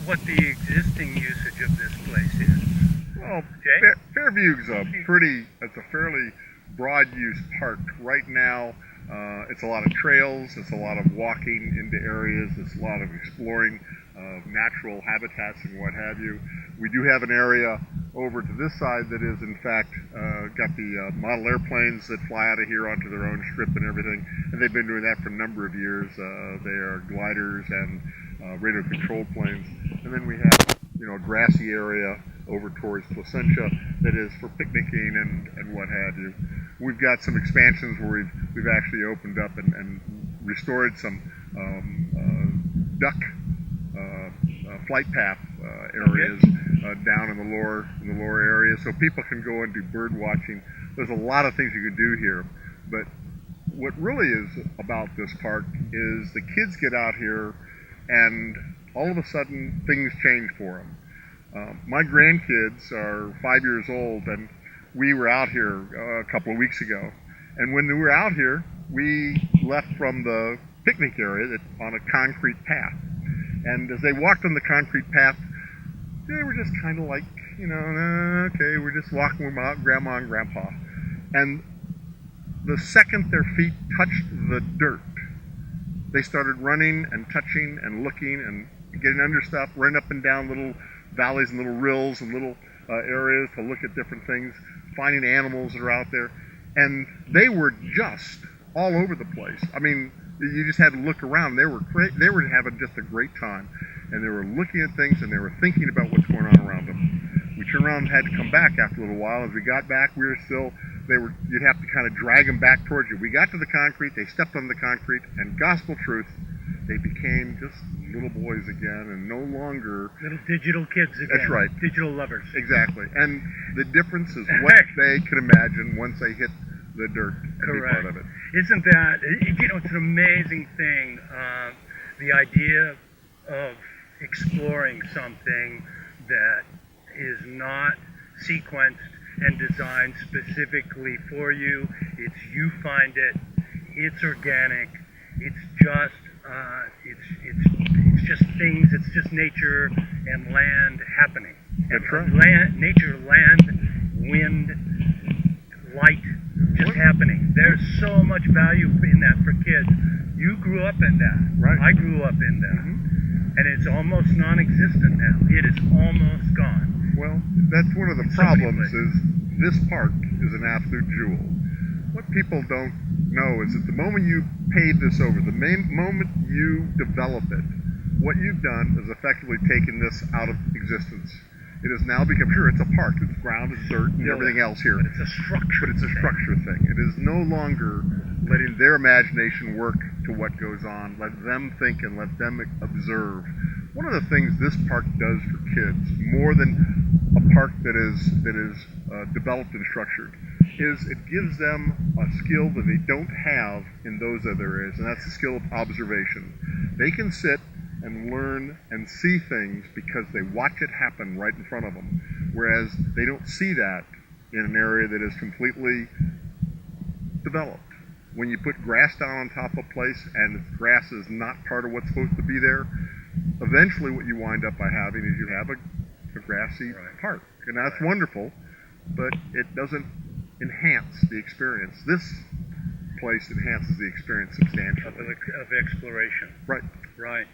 what the existing usage of this place is. Well, Jay? Fairview's it's a fairly broad use park. Right now, it's a lot of trails, it's a lot of walking into areas, it's a lot of exploring of natural habitats and what have you. We do have an area over to this side that is, in fact, got the model airplanes that fly out of here onto their own strip and everything, and they've been doing that for a number of years. They are gliders and radio controlled planes. And then we have, a grassy area over towards Placentia that is for picnicking and what have you. We've got some expansions where we've actually opened up and restored some duck flight path areas down in the lower area, so people can go and do bird watching. There's a lot of things you can do here, but what really is about this park is the kids get out here and all of a sudden things change for them. My grandkids are 5 years old, and we were out here a couple of weeks ago, and when we were out here we left from the picnic area on a concrete path, and as they walked on the concrete path, they were just kind of like, okay, we're just walking with Grandma and Grandpa. And the second their feet touched the dirt, they started running and touching and looking and getting under stuff, running up and down little valleys and little rills and little areas to look at different things, finding animals that are out there. And they were just all over the place. I mean, you just had to look around. They were having just a great time, and they were looking at things and they were thinking about what's going on around them. We turned around and had to come back after a little while. As we got back, you'd have to kind of drag them back towards you. We got to the concrete, they stepped on the concrete, and gospel truth, they became just little boys again, and no longer little digital kids again. That's right. Digital lovers. Exactly. And the difference is what they can imagine once they hit the dirt and Correct. be part of it. Isn't that, it's an amazing thing, the idea of exploring something that is not sequenced and designed specifically for you. You find it, it's organic, it's just things, it's just nature and land happening. That's right. Nature, land, wind, light, just happening. There's so much value in that for kids. You grew up in that. Right. I grew up in that. Mm-hmm. And it's almost non-existent now. It is almost gone. Well, that's one of the problems is this park is an absolute jewel. What people don't know is that the moment you pave this over, the moment you develop it, what you've done is effectively taken this out of existence. It has now become, sure, it's a park, it's ground, it's dirt, and everything else here. But it's a structure. But it's a structure thing. It is no longer letting their imagination work to what goes on. Let them think and let them observe. One of the things this park does for kids, more than a park that is developed and structured, is it gives them a skill that they don't have in those other areas, and that's the skill of observation. They can sit and learn and see things because they watch it happen right in front of them, whereas they don't see that in an area that is completely developed. When you put grass down on top of a place and grass is not part of what's supposed to be there, eventually what you wind up by having is you have a grassy park, and that's wonderful, but it doesn't enhance the experience. This place enhances the experience substantially. Of exploration. Right. Right.